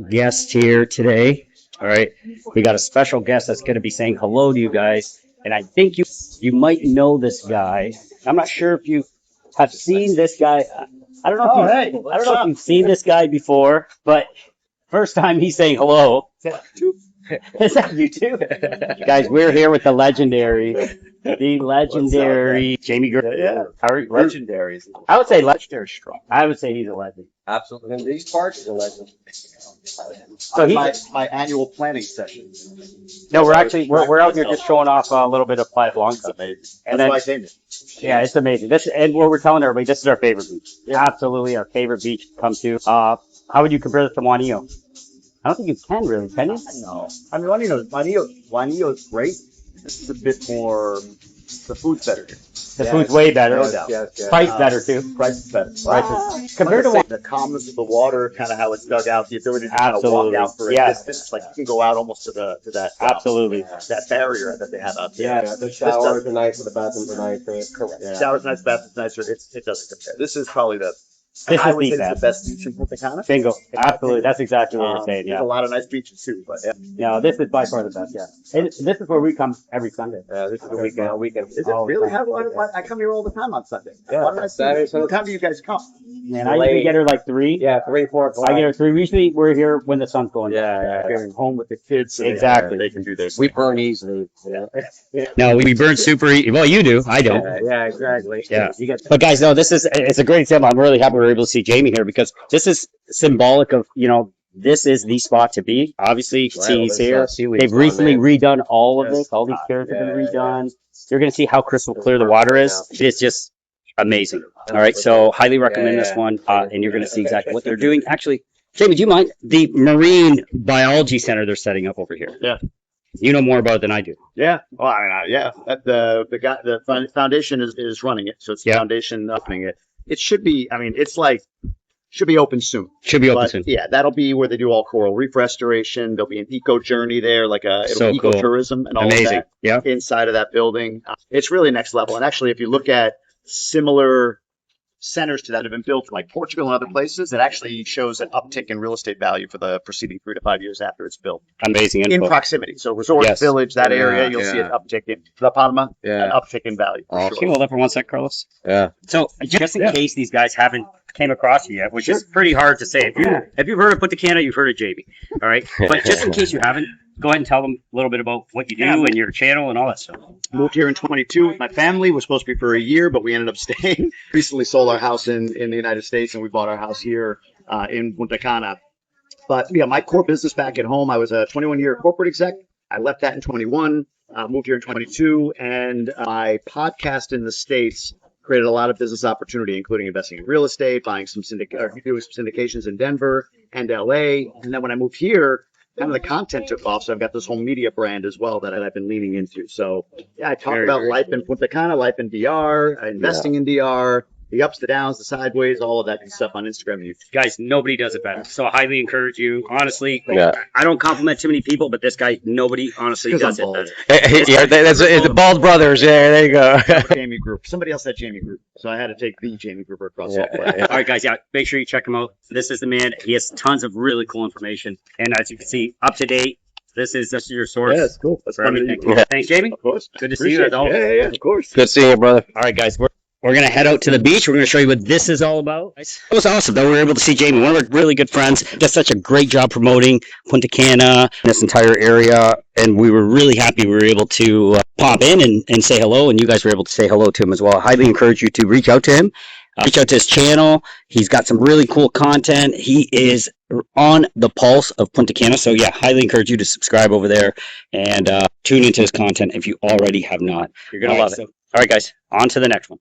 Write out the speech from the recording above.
Guest here today. All right, we got a special guest that's going to be saying hello to you guys, and I think you might know this guy. I'm not sure if you have seen this guy. I don't know if I don't know if you've seen this guy before, but first time he's saying hello. Is that you too? Guys, we're here with the legendary Jamie Gruber. Yeah, How are you? legendary. I would say Legendary strong. I would say he's a legend. Absolutely. In these parts, he's a legend. So he, My annual planning session. no, we're out here just showing off a little bit of Playa Blanca, and That's then why I came here. yeah, it's amazing. This and what we're telling everybody, this is our favorite beach. Absolutely, our favorite beach to come to. How would you compare this to Juanillo? I don't think you can really, can you? No. I mean, Juanillo is great. This is a bit more, the food's better here. The food's way better. No doubt. Yes. Price better too. Price is better. Compared to The calmness of the water, kind of how it's dug out, the ability to kind of walk Absolutely. out for a Yeah. distance, like you can go out almost to that Absolutely. that barrier that they have out there. Yeah. The showers are nice, the bathrooms are nice. Correct. Yeah. Showers nice, bathrooms nicer. It doesn't compare. This is probably This I is would the say it's best. the best beach in Punta Cana. Bingo. Absolutely. That's exactly what we're saying. There's Yeah. a lot of nice beaches too, but yeah. No, this is by far the best. Yeah. And this is where we come every Sunday. Yeah, this is the weekend. Is it Oh, really? thank I come here all the time on Sunday. Yeah, Why don't I see Saturday, you? Sunday. What time do you guys come? Man, I usually get her like 3. Yeah, 3, 4 o'clock. I get her 3. Usually we're here when the sun's going down. Yeah. Here home with the kids. So Exactly. They can do this. We burn easily. No, we burn super. Well, you do. I don't. Yeah, exactly. Yeah. But guys, no, it's a great example. I'm really happy we're able to see Jamie here because this is symbolic of, this is the spot to be. Obviously, you can see he's here. They've recently redone all of this. All these piers have been redone. You're going to see how crystal clear the water is. It's just amazing. All right. So highly recommend this one. And you're going to see exactly what they're doing. Actually, Jamie, do you mind the Marine Biology Center they're setting up over here? Yeah. You know more about it than I do. Yeah. Well, yeah. The foundation is running it, so it's the foundation opening it. It should be. Should be open soon. Should be open But, soon. yeah, that'll be where they do all coral reef restoration. There'll be an eco journey there, like So cool. ecotourism and all of Amazing. that Yeah. inside of that building. It's really next level. And actually, if you look at similar centers to that have been built like Portugal and other places, it actually shows an uptick in real estate value for the preceding 3 to 5 years after it's built. Amazing In info. proximity. So Resort Yes. Village, that area, Yeah, you'll see yeah. an uptick in La Palma, an Yeah. uptick in value. For Can you sure. hold that for 1 sec, Carlos? Yeah. So, just in case these guys haven't came across you yet, which is pretty hard to say. If you've heard of Punta Cana, you've heard of Jamie. All right, but just in case you haven't, go ahead and tell them a little bit about what you do and your channel and all that stuff. Moved here in 22 with my family. We're supposed to be for a year, but we ended up staying. Recently sold our house in the United States, and we bought our house here in Punta Cana. But yeah, my core business back at home, I was a 21-year corporate exec. I left that in 21, moved here in 22, and my podcast in the States created a lot of business opportunity, including investing in real estate, buying doing some syndications in Denver and LA. And then when I moved here, kind of the content took off. So I've got this whole media brand as well that I've been leaning into. So yeah, I talk about life in Punta Cana, life in DR, investing in DR, the ups, the downs, the sideways, all of that good stuff on Instagram and YouTube. Guys, nobody does it better. So I highly encourage you. Honestly, Yeah. I don't compliment too many people, but this guy, nobody honestly does it better. Yeah, that's the Bald Brothers. Yeah, there you go. Jamie Gruber. Somebody else said Jamie Gruber. So I had to take the Jamie Gruber across all Yeah. All right, guys, make sure you check him out. This is the man. He has tons of really cool information, and as you can see, up to date. This is just your source. Yeah, it's cool. That's for fun to everything. do. Yeah. Thanks, Jamie. Of course. Good to see you as always. Yeah, of course. Good seeing you, brother. All right, guys, we're going to head out to the beach. We're going to show you what this is all about. It was awesome that we were able to see Jamie, one of our really good friends. Does such a great job promoting Punta Cana, this entire area. And we were really happy we were able to pop in and say hello. And you guys were able to say hello to him as well. I highly encourage you to reach out to him. Reach out to his channel. He's got some really cool content. He is on the pulse of Punta Cana. So yeah, highly encourage you to subscribe over there and tune into his content if you already have not. You're going to love it. All right, guys, on to the next one.